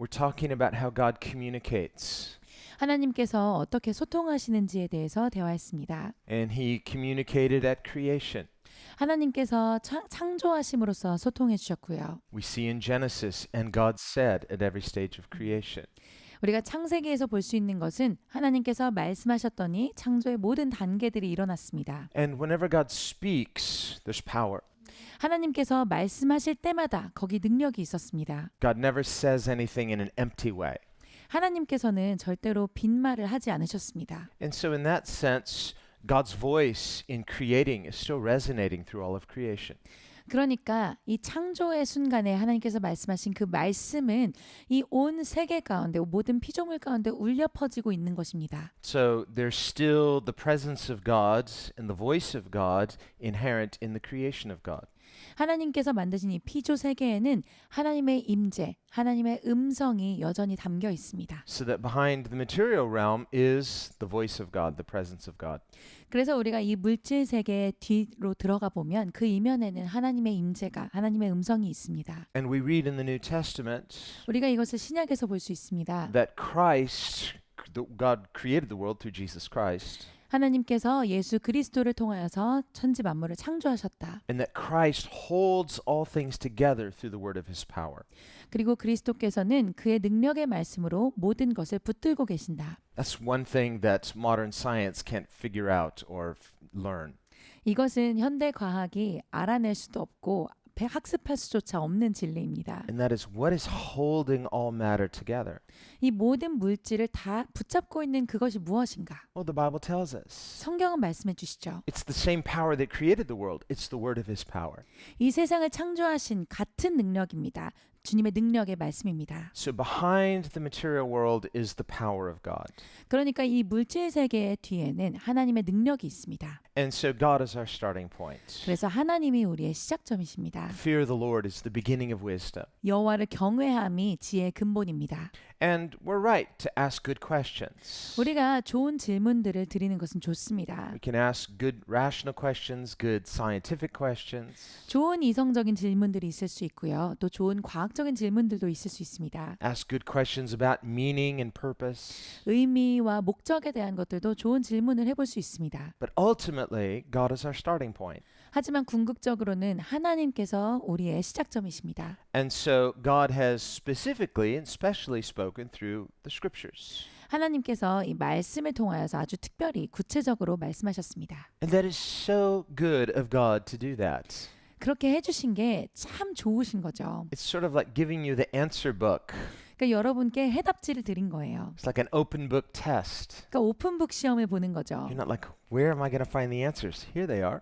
We're talking about how God communicates. 하나님께서 어떻게 소통하시는지에 대해서 대화했습니다. And he communicated at creation. 하나님께서 창조하심으로써 소통해 주셨고요. We see in Genesis, and God said at every stage of creation. 우리가 창세기에서 볼 수 있는 것은 하나님께서 말씀하셨더니 창조의 모든 단계들이 일어났습니다. And whenever God speaks, there's power. 하나님께서 말씀하실 때마다 거기 능력이 있었습니다. God never says anything in an empty way. 하나님께서는 절대로 빈말을 하지 않으셨습니다. And so in that sense, God's voice in creating is still resonating through all of creation. 그러니까 이 창조의 순간에 하나님께서 말씀하신 그 말씀은 이 온 세계 가운데 모든 피조물 가운데 울려 퍼지고 있는 것입니다. So there's still the presence of God and the voice of God inherent in the creation of God. 하나님께서 만드신 이 피조 세계에는 하나님의 임재, 하나님의 음성이 여전히 담겨 있습니다. So that behind the material realm is the voice of God, the presence of God. 그래서 우리가 이 물질 세계 뒤로 들어가 보면 그 이면에는 하나님의 임재가, 하나님의 음성이 있습니다. And we read in the New Testament 우리가 이것을 신약에서 볼 수 있습니다. that God created the world through Jesus Christ. 하나님께서 예수 그리스도를 통하여서 천지 만물을 창조하셨다. And that Christ holds all things together through the word of his power. 그리고 그리스도께서는 그의 능력의 말씀으로 모든 것을 붙들고 계신다. That's one thing that modern science can't figure out or learn. 이것은 현대 과학이 알아낼 수도 없고 학습할 수조차 없는 진리입니다. And that is what is holding all matter together. 이 모든 물질을 다 붙잡고 있는 그것이 무엇인가? Well, the Bible tells us. 성경은 말씀해 주시죠. It's the same power that created the world. It's the word of his power. 이 세상을 창조하신 같은 능력입니다. 주님의 능력의 말씀입니다. So behind the material world is the power of God. 그러니까 이 물질 세계의 뒤에는 하나님의 능력이 있습니다. And so God is our starting point. 그래서 하나님이 우리의 시작점이십니다. Fear of the Lord is the beginning of wisdom. 여호와를 경외함이 지혜의 근본입니다. And we're right to ask good questions. 우리가 좋은 질문들을 드리는 것은 좋습니다. We can ask good rational questions, good scientific questions. 좋은 이성적인 질문들이 있을 수 있고요. 또 좋은 과학적인 질문들도 있을 수 있습니다. Ask good questions about meaning and purpose. 의미와 목적에 대한 것들도 좋은 질문을 해볼 수 있습니다. But ultimately, God is our starting point. 하지만 궁극적으로는 하나님께서 우리의 시작점이십니다. And so God has specifically and specially spoken through the scriptures. 하나님께서 이 말씀을 통하여서 아주 특별히 구체적으로 말씀하셨습니다. And that is so good of God to do that. 그렇게 해주신 게 참 좋으신 거죠. It's sort of like giving you the answer book. 그러니까 여러분께 해답지를 드린 거예요. It's like an open book test. 그러니까 오픈북 시험을 보는 거죠. You're not like, where am I going to find the answers? Here they are.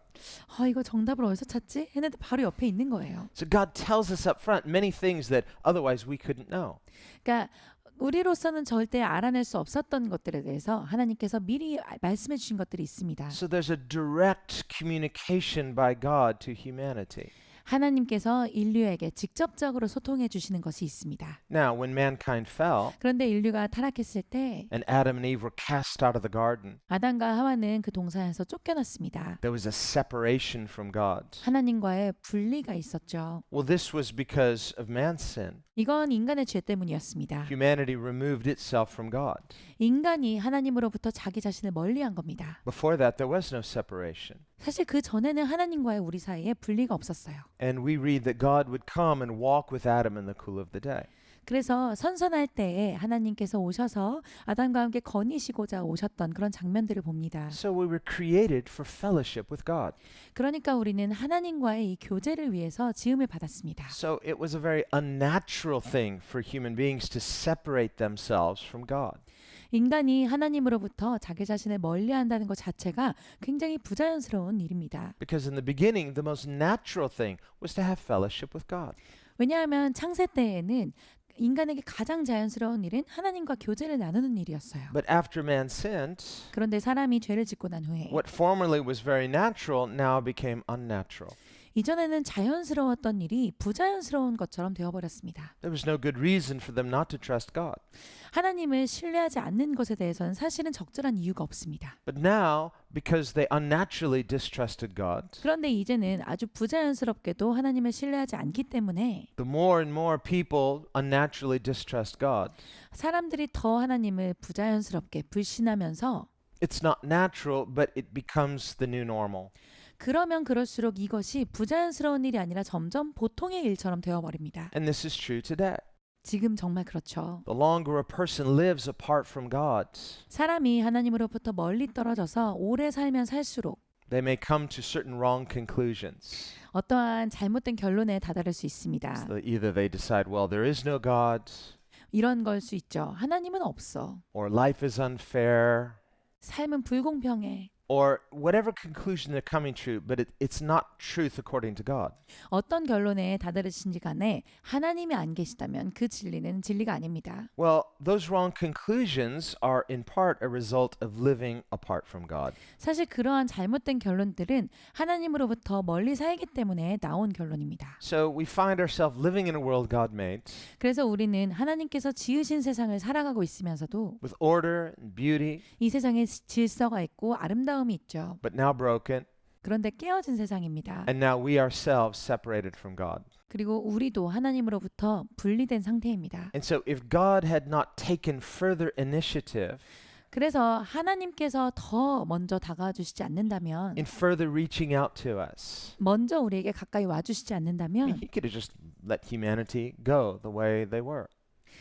이거 정답을 어디서 찾지? 했는데 바로 옆에 있는 거예요. So God tells us up front many things that otherwise we couldn't know. 그러니까 우리로서는 절대 알아낼 수 없었던 것들에 대해서 하나님께서 미리 말씀해 주신 것들이 있습니다. So there's a direct communication by God to humanity. 하나님께서 인류에게 직접적으로 소통해 주시는 것이 있습니다. Now, when mankind fell 그런데 인류가 타락했을 때 and Adam and Eve were cast out of the garden, 아담과 하와는 그 동산에서 쫓겨났습니다. there was a separation from God. 하나님과의 분리가 있었죠. Well, this was because of man's sin. 이건 인간의 죄 때문이었습니다. Humanity removed itself from God. 인간이 하나님으로부터 자기 자신을 멀리한 겁니다. Before that, there was no separation. 사실 그 전에는 하나님과의 우리 사이에 분리가 없었어요. And we read that God would come and walk with Adam in the cool of the day. 그래서 선선할 때에 하나님께서 오셔서 아담과 함께 거니시고자 오셨던 그런 장면들을 봅니다. So we were created for fellowship with God. 그러니까 우리는 하나님과의 이 교제를 위해서 지음을 받았습니다. So it was a very unnatural thing for human beings to separate themselves from God. 인간이 하나님으로부터 자기 자신을 멀리한다는 것 자체가 굉장히 부자연스러운 일입니다. Because in the beginning, the most natural thing was to have fellowship with God. 왜냐하면 창세 때에는 인간에게 가장 자연스러운 일은 하나님과 교제를 나누는 일이었어요. But after man sinned, 그런데 사람이 죄를 짓고 난 후에 what formerly was very natural now became unnatural. 이전에는 자연스러웠던 일이 부자연스러운 것처럼 되어버렸습니다. There was no good reason for them not to trust God. 하나님을 신뢰하지 않는 것에 대해서는 사실은 적절한 이유가 없습니다. But now, because they unnaturally distrusted God, 그런데 이제는 아주 부자연스럽게도 하나님을 신뢰하지 않기 때문에 the more and more people unnaturally distrust God. 사람들이 더 하나님을 부자연스럽게 불신하면서 It's not natural, but it becomes the new normal. 그러면 그럴수록 이것이 부자연스러운 일이 아니라 점점 보통의 일처럼 되어버립니다. And this is true today. 지금 정말 그렇죠. The longer a person lives apart from God, 사람이 하나님으로부터 멀리 떨어져서 오래 살면 살수록 they may come to certain wrong conclusions. 어떠한 잘못된 결론에 다다를 수 있습니다. So either they decide, well, there is no God, 이런 걸 수 있죠. 하나님은 없어. or life is unfair, 삶은 불공평해. or whatever conclusion they're coming to, but it's not truth according to God. 어떤 결론에 다다르신지 간에 하나님이 안 계시다면 그 진리는 진리가 아닙니다. Well, those wrong conclusions are in part a result of living apart from God. 사실 그러한 잘못된 결론들은 하나님으로부터 멀리 살기 때문에 나온 결론입니다. So we find ourselves living in a world God made 그래서 우리는 하나님께서 지으신 세상을 살아가고 있으면서도 with order and beauty, 이 세상에 질서가 있고 아름다움이 있죠. but now broken, 그런데 깨어진 세상입니다. and now we ourselves separated from God. 그리고 우리도 하나님으로부터 분리된 상태입니다. And so if God had not taken further initiative 그래서 하나님께서 더 먼저 다가와 주시지 않는다면 in further reaching out to us, 먼저 우리에게 가까이 와 주시지 I mean, 않는다면 he could have just let humanity go the way they were.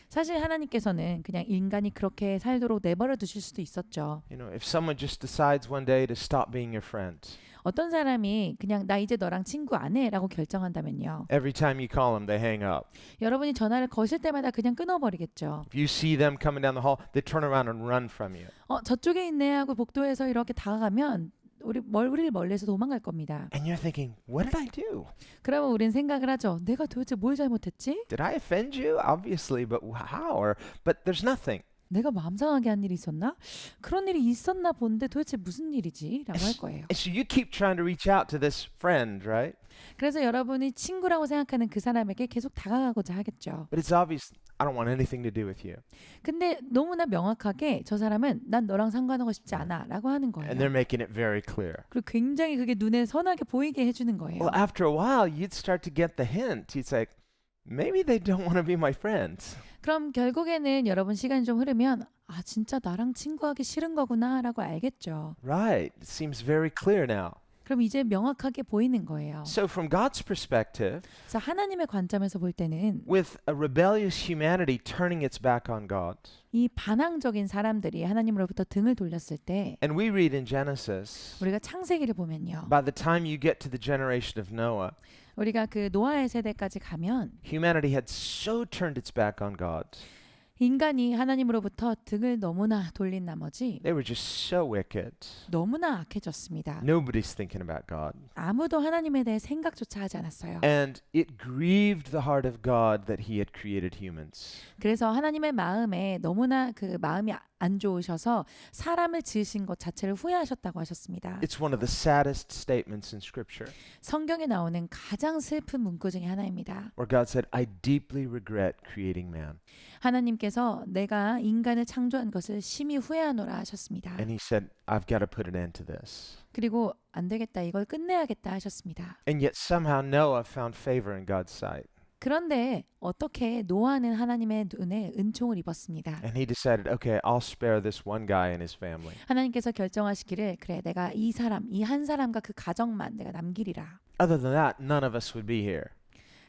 사실 하나님께서는 그냥 인간이 그렇게 살도록 내버려 두실 수도 있었죠. You know, if someone just decides one day to stop being your friend, 어떤 사람이 그냥 나 이제 너랑 친구 안 해라고 결정한다면요. every time you call them, they hang up. 여러분이 전화를 거실 때마다 그냥 끊어버리겠죠. If you see them coming down the hall, they turn around and run from you. 저쪽에 있네 하고 복도에서 이렇게 다가가면 우리를 멀리해서 도망갈 겁니다. And you're thinking, what did I do? 그러면 우린 생각을 하죠. 내가 도대체 뭘 잘못했지? Did I offend you? Obviously, but how? But there's nothing. 내가 마음 상하게 한 일이 있었나? 그런 일이 있었나 본데 도대체 무슨 일이지? 라고 할 거예요. And so you keep trying to reach out to this friend, right? 그래서 여러분이 친구라고 생각하는 그 사람에게 계속 다가가고자 하겠죠. But it's obvious, I don't want anything to do with you. 근데 너무나 명확하게 저 사람은 난 너랑 상관하고 싶지 않아 라고 하는 거예요. And they're making it very clear. 그리고 굉장히 그게 눈에 선하게 보이게 해주는 거예요. Well, after a while, you'd start to get the hint. It's like, maybe they don't want to be my friends. 그럼 결국에는 여러분 시간이 좀 흐르면 아 진짜 나랑 친구하기 싫은 거구나 라고 알겠죠. Right. It seems very clear now. 그럼 이제 명확하게 보이는 거예요. So from God's perspective, 그래서 하나님의 관점에서 볼 때는 with a rebellious humanity turning its back on God, 이 반항적인 사람들이 하나님으로부터 등을 돌렸을 때 and we read in Genesis, 우리가 창세기를 보면요. by the time you get to the generation of Noah, 우리가 그 노아의 세대까지 가면 humanity had so turned its back on God. 인간이 하나님으로부터 등을 너무나 돌린 나머지 They were just so wicked. 너무나 악해졌습니다. Nobody's thinking about God. 아무도 하나님에 대해 생각조차 하지 않았어요. And it grieved the heart of God that he had created humans. 그래서 하나님의 마음에 너무나 그 마음이 안 좋으셔서 사람을 지으신 것 자체를 후회하셨다고 하셨습니다. It's one of the saddest statements in Scripture, 성경에 나오는 가장 슬픈 문구 중에 하나입니다. where God said, I deeply regret creating man. 하나님께서 내가 인간을 창조한 것을 심히 후회하노라 하셨습니다. And he said, I've got to put an end to this. 그리고 안 되겠다 이걸 끝내야겠다 하셨습니다. And yet somehow Noah found favor in God's sight. 그런데 어떻게 노아는 하나님의 눈에 은총을 입었습니다. And he decided, okay, I'll spare this one guy and his family. 하나님께서 결정하시기를 그래 내가 이 한 사람과 그 가정만 내가 남기리라. Other than that, none of us would be here.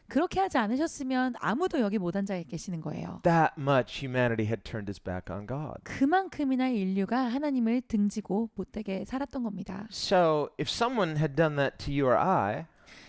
그렇게 하지 않으셨으면 아무도 여기 못 앉아 계시는 거예요. That much humanity had turned its back on God. 그만큼이나 인류가 하나님을 등지고 못되게 살았던 겁니다. So if someone had done that to you or I,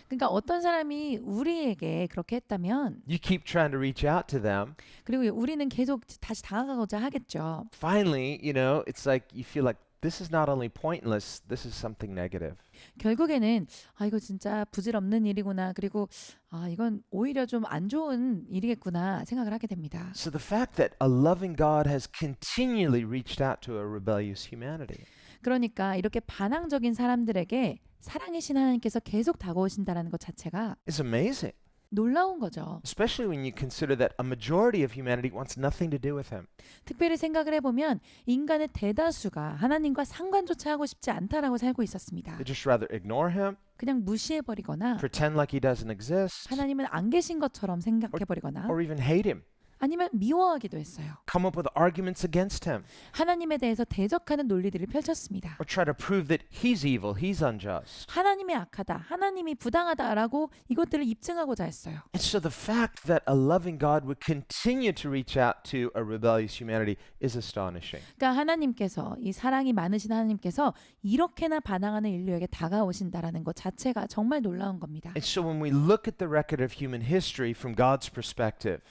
그러니까 어떤 사람이 우리에게 그렇게 했다면 you keep trying to reach out to them. 그리고 우리는 계속 다시 다가가고자 하겠죠. Finally, you know, it's like you feel like this is not only pointless, this is something negative. 결국에는 아 이거 진짜 부질없는 일이구나. 그리고 아 이건 오히려 좀 안 좋은 일이겠구나 생각을 하게 됩니다. So the fact that a loving God has continually reached out to a rebellious humanity. 그러니까 이렇게 반항적인 사람들에게 사랑의 신 하나님께서 계속 다가오신다라는 것 자체가 It's amazing, 놀라운 거죠. especially when you consider that a majority of humanity wants nothing to do with him. 특별히 생각을 해보면 인간의 대다수가 하나님과 상관조차 하고 싶지 않다라고 살고 있었습니다. They just rather ignore him, 그냥 무시해버리거나 pretend like he doesn't exist, 하나님은 안 계신 것처럼 생각해버리거나 or even hate him, 아니면 미워하기도 했어요. come up with arguments against him, 하나님에 대해서 대적하는 논리들을 펼쳤습니다. or try to prove that he's evil, he's unjust. 하나님이 악하다, 하나님이 부당하다라고 이것들을 입증하고자 했어요. And so the fact that a loving God would continue to reach out to a rebellious humanity is astonishing. 그러니까 하나님께서 이 사랑이 많으신 하나님께서 이렇게나 반항하는 인류에게 다가오신다라는 것 자체가 정말 놀라운 겁니다. And so when we look at the record of human history from God's perspective,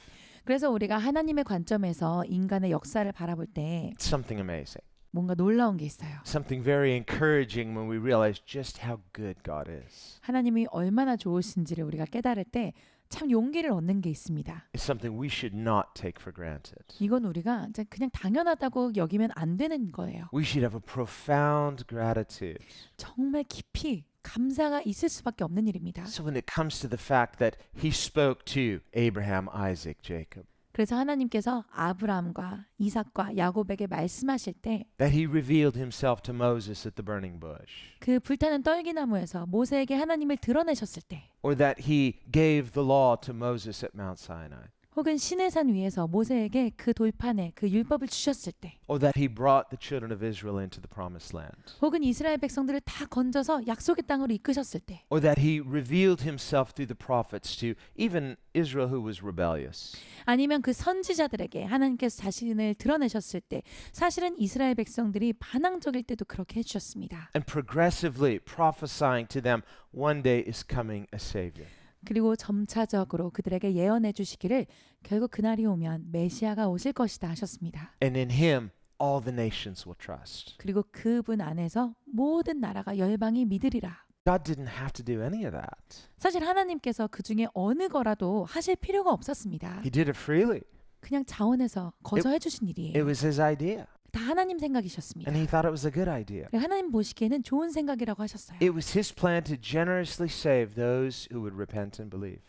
그래서 우리가 하나님의 관점에서 인간의 역사를 바라볼 때 it's something amazing. 뭔가 놀라운 게 있어요. Something very encouraging when we realize just how good God is. 하나님이 얼마나 좋으신지를 우리가 깨달을 때 참 용기를 얻는 게 있습니다. It's something we should not take for granted. 이건 우리가 이제 그냥 당연하다고 여기면 안 되는 거예요. We should have a profound gratitude. 정말 깊이 감사가 있을 수밖에 없는 일입니다. So when it comes to the fact that he spoke to Abraham, Isaac, Jacob, 그래서 하나님께서 아브라함과 이삭과 야곱에게 말씀하실 때 that he revealed himself to Moses at the burning bush, 그 불타는 떨기나무에서 모세에게 하나님을 드러내셨을 때 or that he gave the law to Moses at Mount Sinai, 혹은 시내산 위에서 모세에게 그 돌판에 그 율법을 주셨을 때 or that he brought the children of Israel into the promised land, 혹은 이스라엘 백성들을 다 건져서 약속의 땅으로 이끄셨을 때 or that he revealed himself through the prophets to even Israel who was rebellious. 아니면 그 선지자들에게 하나님께서 자신을 드러내셨을 때 사실은 이스라엘 백성들이 반항적일 때도 그렇게 해주셨습니다. And progressively prophesying to them, one day is coming a Savior. 그리고 점차적으로 그들에게 예언해 주시기를 결국 그날이 오면 메시아가 오실 것이다 하셨습니다. And in him, all the nations will trust. 그리고 그분 안에서 모든 나라가 열방이 믿으리라. God didn't have to do any of that. 사실 하나님께서 그 중에 어느 거라도 하실 필요가 없었습니다. He did it freely. 그냥 자원해서 거저해 주신 It 일이에요. was his idea, 다 하나님 생각이셨습니다. and he thought it was a good idea. 그리고 하나님 보시기에는 좋은 생각이라고 하셨어요. It was his plan to generously save those who would repent and believe.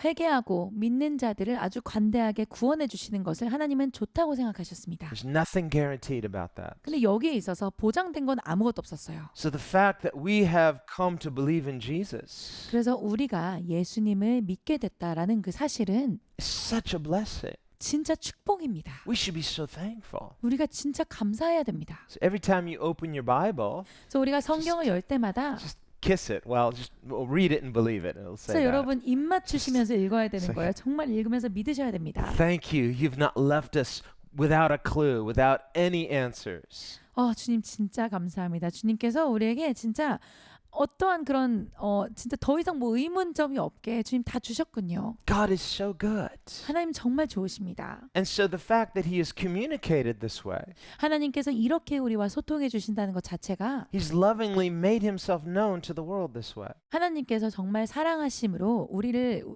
회개하고 믿는 자들을 아주 관대하게 구원해 주시는 것을 하나님은 좋다고 생각하셨습니다. There's nothing guaranteed about that. 근데 여기에 있어서 보장된 건 아무것도 없었어요. So the fact that we have come to believe in Jesus 그래서 우리가 예수님을 믿게 됐다라는 그 사실은 is such a blessing. 진짜 축복입니다. We should be so thankful. 우리가 진짜 감사해야 됩니다. So every time you open your Bible, 그래서 우리가 성경을 열 때마다 kiss it. Well, just read it and believe it. It'll say 그래서 that. 여러분 입 맞추시면서 읽어야 되는 So- 거예요. 정말 읽으면서 믿으셔야 됩니다. Thank you. You've not left us without a clue, without any answers. 주님 진짜 감사합니다. 주님께서 우리에게 진짜 어떠한 그런 진짜 더 이상 뭐 의문점이 없게 주님 다 주셨군요. God is so good. 하나님 정말 좋으십니다. And so the fact that he has communicated this way, 하나님께서 이렇게 우리와 소통해 주신다는 것 자체가 he's lovingly made himself known to the world this way. 하나님께서 정말 사랑하심으로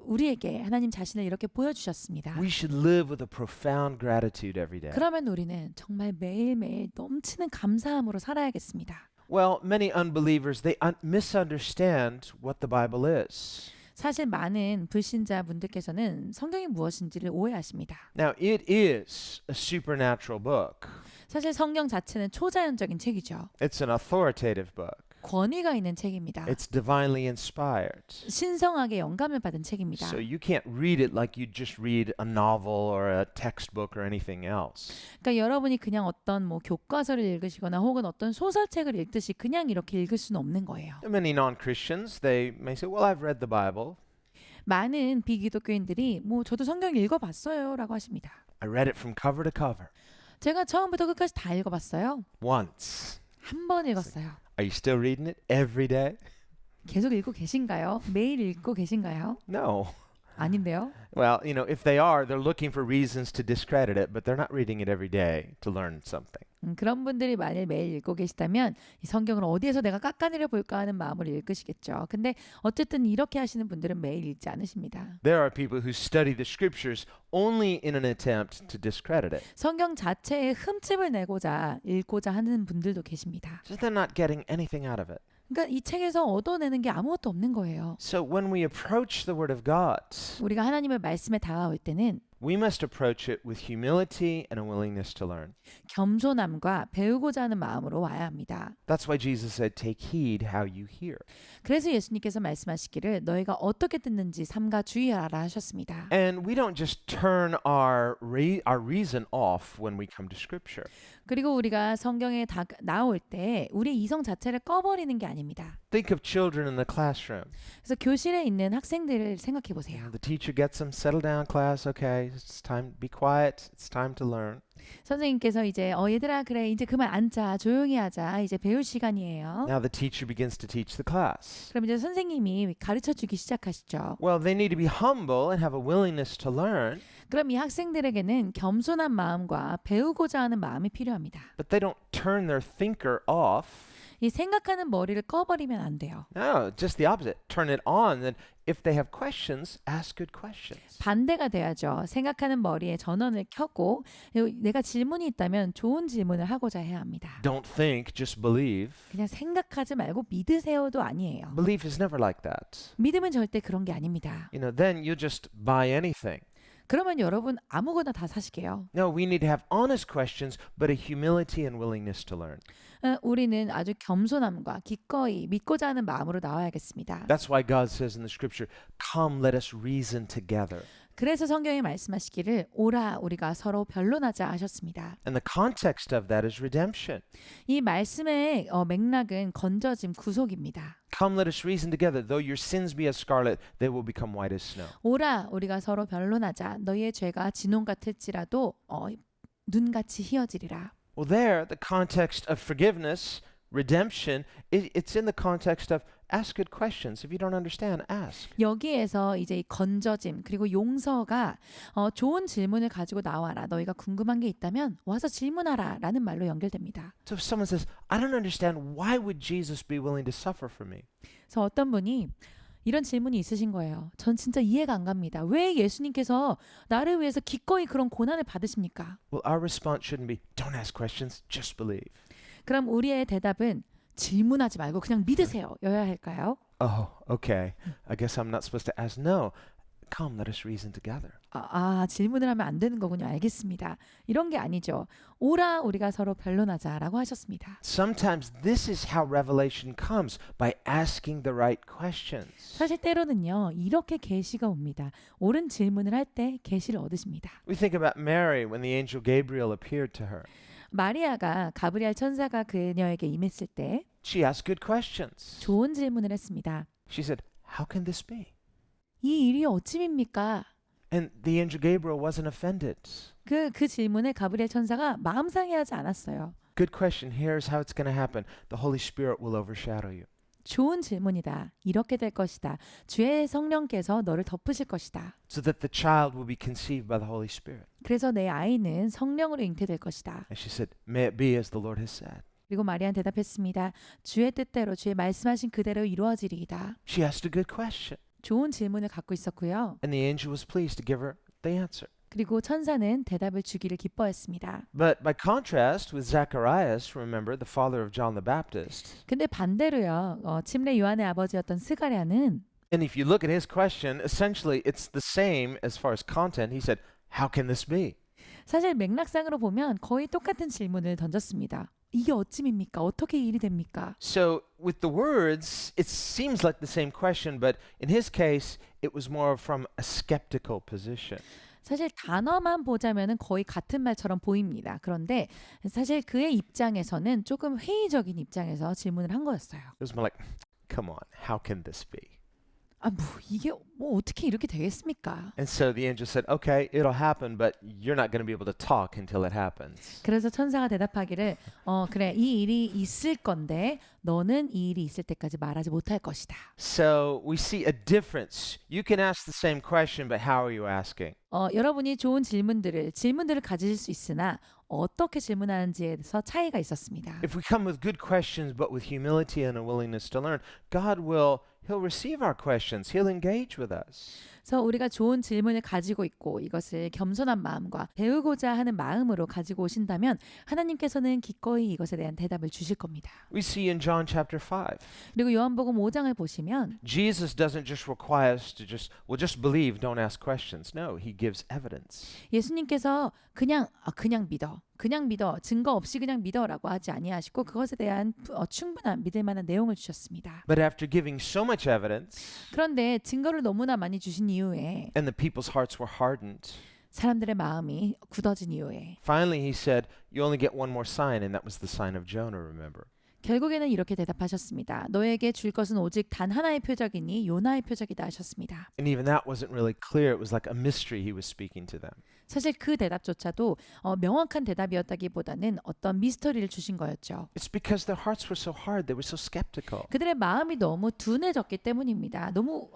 우리에게 하나님 자신을 이렇게 보여주셨습니다. We should live with a profound gratitude every day. 그러면 우리는 정말 매일매일 넘치는 감사함으로 살아야겠습니다. Well, many unbelievers, they misunderstand what the Bible is. 사실 많은 불신자 분들께서는 성경이 무엇인지를 오해하십니다. Now, it is a supernatural book. 사실 성경 자체는 초자연적인 책이죠. It's an authoritative book. 권위가 있는 책입니다. It's divinely inspired. 신성하게 영감을 받은 책입니다. So you can't read it like you just read a novel or a textbook or anything else. 그러니까 여러분이 그냥 어떤 뭐 교과서를 읽으시거나 혹은 어떤 소설책을 읽듯이 그냥 이렇게 읽을 수는 없는 거예요. Many non-Christians, they may say, well, I've read the Bible. 많은 비기독교인들이 뭐 저도 성경 읽어봤어요라고 하십니다. I read it from cover to cover. 제가 처음부터 끝까지 다 읽어봤어요. Once. 한 번 읽었어요. Are you still reading it every day? 계속 읽고 계신가요? 매일 읽고 계신가요? No. 아닌데요. Well, if they are, they're looking for reasons to discredit it, but they're not reading it every day to learn something. 그런 분들이 만일 매일 읽고 계시다면 이 성경을 어디에서 내가 깎아내려 볼까 하는 마음으로 읽으시겠죠. 근데 어쨌든 이렇게 하시는 분들은 매일 읽지 않으십니다. There are people who study the scriptures only in an attempt to discredit it. 성경 자체에 흠집을 내고자 읽고자 하는 분들도 계십니다. So they're not getting anything out of it. 그러니까 이 책에서 얻어내는 게 아무것도 없는 거예요. So when we approach the Word of God, 우리가 하나님의 말씀에 다가올 때는 we must approach it with humility and a willingness to learn. 겸손함과 배우고자 하는 마음으로 와야 합니다. That's why Jesus said, take heed how you hear. 그래서 예수님께서 말씀하시기를 너희가 어떻게 듣는지 삼가 주의하라 하셨습니다. And we don't just turn our reason off when we come to Scripture. 그리고 우리가 성경에 나올 때 우리 이성 자체를 꺼버리는 게 아닙니다. Think of children in the classroom. 그래서 교실에 있는 학생들을 생각해 보세요. The teacher gets them, settle down, class, okay, it's time, be quiet, it's time to learn. 선생님께서 이제 얘들아 그래 이제 그만 앉자 조용히 하자 이제 배울 시간이에요. Now the teacher begins to teach the class. 그럼 이제 선생님이 가르쳐 주기 시작하시죠. Well, they need to be humble and have a willingness to learn, 그럼 이 학생들에게는 겸손한 마음과 배우고자 하는 마음이 필요합니다. but they don't turn their thinker off. 이 생각하는 머리를 꺼버리면 안 돼요. No, just the opposite. Turn it on. Then if they have questions, ask good questions. 반대가 돼야죠. 생각하는 머리에 전원을 켜고 내가 질문이 있다면 좋은 질문을 하고자 해야 합니다. Don't think, just believe. 그냥 생각하지 말고 믿으세요도 아니에요. Belief is never like that. 믿음은 절대 그런 게 아닙니다. Then you just buy anything. 그러면 여러분 아무거나 다 사시게요. No, we need to have honest questions, but a humility and willingness to learn. 우리는 아주 겸손함과 기꺼이 믿고자 하는 마음으로 나와야겠습니다. That's why God says in the scripture, come, let us reason together. 그래서 성경에 말씀하시기를 오라 우리가 서로 변론하자 하셨습니다. And the context of that is redemption. 이 말씀의 맥락은 건져짐 구속입니다. Come, let us reason together. Though your sins be as scarlet, they will become white as snow. 오라 우리가 서로 변론하자 너희의 죄가 진홍 같을지라도 눈같이 희어지리라. Well, there, the context of forgiveness, redemption, it's in the context of ask good questions. If you don't understand, ask. 여기에서 이제 이 건져짐 그리고 용서가 좋은 질문을 가지고 나와라. 너희가 궁금한 게 있다면 와서 질문하라 라는 말로 연결됩니다. So if someone says, I don't understand, why would Jesus be willing to suffer for me? 그래서 어떤 분이 이런 질문이 있으신 거예요. 전 진짜 이해가 안 갑니다. 왜 예수님께서 나를 위해서 기꺼이 그런 고난을 받으십니까? Well, our response shouldn't be, don't ask questions, just believe. 그럼 우리의 대답은 질문하지 말고 그냥 믿으세요. 여야 할까요? Oh, okay. I guess I'm not supposed to ask. No. Come, let us reason together. 질문을 하면 안 되는 거군요. 알겠습니다. 이런 게 아니죠. 오라 우리가 서로 변론하자라고 하셨습니다. Sometimes this is how revelation comes, by asking the right questions. 사실 때로는요. 이렇게 계시가 옵니다. 옳은 질문을 할 때 계시를 얻으십니다. We think about Mary when the angel Gabriel appeared to her. 마리아가 가브리엘 천사가 그녀에게 임했을 때 She asked good questions. 좋은 질문을 했습니다. She said, how can this be? 이 일이 어찌입니까? And the angel Gabriel wasn't offended. 그 질문에 가브리엘 천사가 마음 상해하지 않았어요. Good question. Here's how it's going to happen. The Holy Spirit will overshadow you. 좋은 질문이다. 이렇게 될 것이다. 주의 성령께서 너를 덮으실 것이다. So that the child will be conceived by the Holy Spirit. 그래서 내 아이는 성령으로 잉태될 것이다. And she said, may it be as the Lord has said. 그리고 마리아는 대답했습니다. 주의 뜻대로 주의 말씀하신 그대로 이루어지리이다. She asked a good question. 좋은 질문을 갖고 있었고요. And the angel was pleased to give her the answer. 그리고 천사는 대답을 주기를 기뻐했습니다. But by contrast with Zacharias, remember, the father of John the Baptist. 근데 반대로요. 침례 요한의 아버지였던 스가랴는 And if you look at his question, essentially it's the same as far as content. He said, how can this be? 사실 맥락상으로 보면 거의 똑같은 질문을 던졌습니다. 이게 어찌입니까? 어떻게 일이 됩니까? So with the words, it seems like the same question, but in his case, it was more from a skeptical position. 사실 단어만 보자면은 거의 같은 말처럼 보입니다. 그런데 사실 그의 입장에서는 조금 회의적인 입장에서 질문을 한 거였어요. It was more like, come on, how can this be? 아, 뭐 이게 뭐 어떻게 이렇게 되겠습니까? And so the angel said, okay, it'll happen, but you're not going to be able to talk until it happens. 그래서 천사가 대답하기를 그래 이 일이 있을 건데 너는 이 일이 있을 때까지 말하지 못할 것이다. So we see a difference. You can ask the same question, but how are you asking? 여러분이 좋은 질문들을 가지실 수 있으나 어떻게 질문하는지에서 차이가 있었습니다. If we come with good questions, but with humility and a willingness to learn, He'll receive our questions. He'll engage with us. 그래서 우리가 좋은 질문을 가지고 있고 이것을 겸손한 마음과 배우고자 하는 마음으로 가지고 오신다면 하나님께서는 기꺼이 이것에 대한 대답을 주실 겁니다. We see in John chapter 5. 그리고 요한복음 5장을 보시면 Jesus doesn't just require us to just believe, don't ask questions. No, he gives evidence. 예수님께서 그냥 믿어 증거 없이 그냥 믿어라고 하지 아니하시고 그것에 대한 충분한 믿을 만한 내용을 주셨습니다. But after giving so much evidence, 그런데 증거를 너무나 많이 주신 이후에 and the people's hearts were hardened, 사람들의 마음이 굳어진 이후에 finally he said, you only get one more sign, and that was the sign of Jonah, remember. 결국에는 이렇게 대답하셨습니다. 너에게 줄 것은 오직 단 하나의 표적이니 요나의 표적이다 하셨습니다. And even that wasn't really clear. It was like a mystery he was speaking to them. 사실 그 대답조차도 명확한 대답이었다기보다는 어떤 미스터리를 주신 거였죠. It's because their hearts were so hard. They were so skeptical. 그들의 마음이 너무 둔해졌기 때문입니다. 너무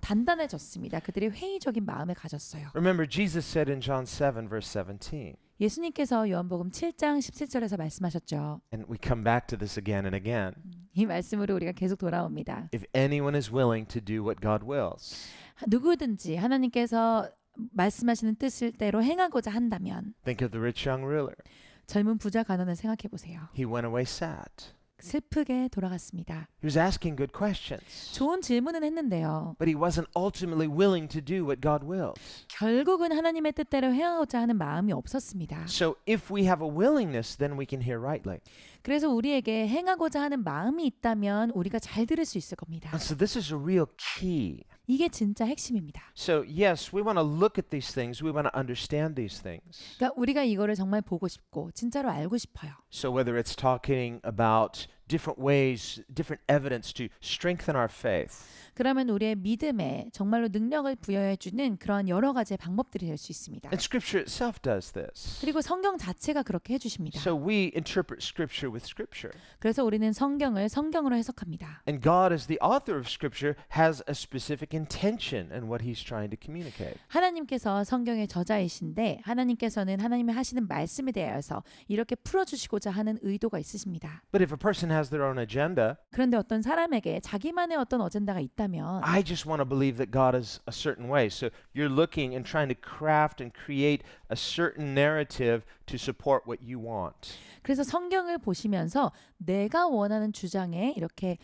단단해졌습니다. 그들이 회의적인 마음을 가졌어요. Remember, Jesus said in John 7, verse 17, 예수님께서 요한복음 7장 17절에서 말씀하셨죠. and we come back to this again and again. 이 말씀으로 우리가 계속 돌아옵니다. If anyone is willing to do what God wills, 누구든지 하나님께서 말씀하시는 뜻대로 행하고자 한다면 think of the rich young ruler. 젊은 부자 간원을 생각해 보세요. He went away sad. 슬프게 돌아갔습니다. He was asking good questions, 좋은 질문은 했는데요. but he wasn't ultimately willing to do what God willed. 결국은 하나님의 뜻대로 행하고자 하는 마음이 없었습니다. So if we have a willingness, then we can hear rightly. 그래서 우리에게 행하고자 하는 마음이 있다면 우리가 잘 들을 수 있을 겁니다. And so this is a real key. 이게 진짜 핵심입니다. So yes, we want to look at these things. We want to understand these things. 그러니까 우리가 이거를 정말 보고 싶고 진짜로 알고 싶어요. So whether it's talking about different ways, different evidence to strengthen our faith, 그러면 우리의 믿음에 정말로 능력을 부여해 주는 그런 여러 가지의 방법들이 될 수 있습니다. and Scripture itself does this. 그리고 성경 자체가 그렇게 해주십니다. So we interpret Scripture with Scripture. 그래서 우리는 성경을 성경으로 해석합니다. And God, as the author of Scripture, has a specific intention in what He's trying to communicate. 하나님께서 성경의 저자이신데 하나님께서는 하나님의 하시는 말씀에 대하여서 이렇게 풀어주시고자 하는 의도가 있으십니다. But if a person has their own agenda, 그런데 어떤 사람에게 자기만의 어떤 어젠다가 있다면 I just want to believe that God is a certain way. So you're looking and trying to craft and create a certain narrative to support what you want. 그래서 성경을 보시면서 내가 원하는 주장에 이렇게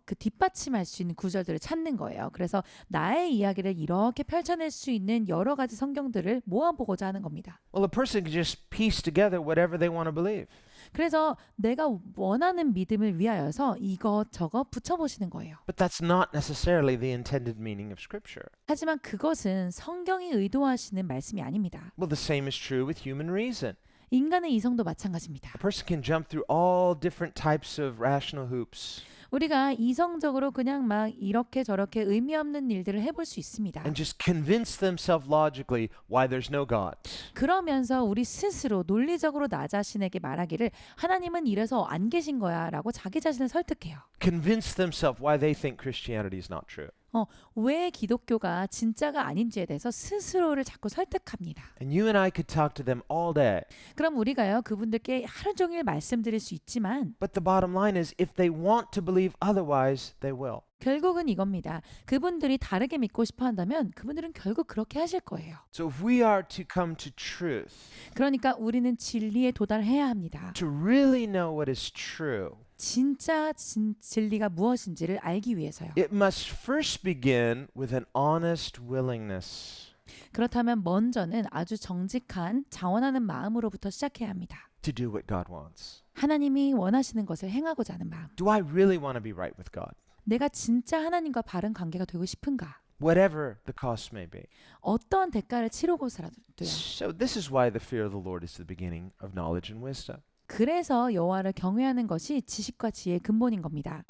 그 뒷받침할 수 있는 구절들을 찾는 거예요. 그래서 나의 이야기를 이렇게 펼쳐낼 수 있는 여러 가지 성경들을 모아보고자 하는 겁니다. Well, a person can just piece together whatever they want to believe. 그래서 내가 원하는 믿음을 위하여서 이것저것 붙여보시는 거예요. But that's not necessarily the intended meaning of Scripture. 하지만 그것은 성경이 의도하시는 말씀이 아닙니다. Well, the same is true with human reason. 인간의 이성도 마찬가지입니다. A person can jump through all different types of rational hoops 우리가 이성적으로 그냥 막 이렇게 저렇게 의미 없는 일들을 해볼 수 있습니다. and just convince themselves logically why there's no God. 그러면서 우리 스스로 논리적으로 나 자신에게 말하기를 하나님은 이래서 안 계신 거야 라고 자기 자신을 설득해요. Convince themselves why they think Christianity is not true. 왜 기독교가 진짜가 아닌지에 대해서 스스로를 자꾸 설득합니다. And you and I could talk to them all day. 그럼 우리가요 그분들께 하루 종일 말씀드릴 수 있지만 But the bottom line is if they want to believe otherwise, they will. 결국은 이겁니다. 그분들이 다르게 믿고 싶어 한다면 그분들은 결국 그렇게 하실 거예요. So if we are to come to truth, 그러니까 우리는 진리에 도달해야 합니다. to really know what is true, 진짜 진리가 무엇인지를 알기 위해서요. it must first begin with an honest willingness 그렇다면 먼저는 아주 정직한 자원하는 마음으로부터 시작해야 합니다. to do what God wants. 하나님이 원하시는 것을 행하고자 하는 마음. Do I really want to be right with God? 내가 진짜 하나님과 바른 관계가 되고 싶은가? Whatever the cost may be. 어떠한 대가를 치르고서라도요. So this is why the fear of the Lord is the beginning of knowledge and wisdom. 그래서 여호와를 경외하는 것이 지식과 지혜의 근본인 겁니다.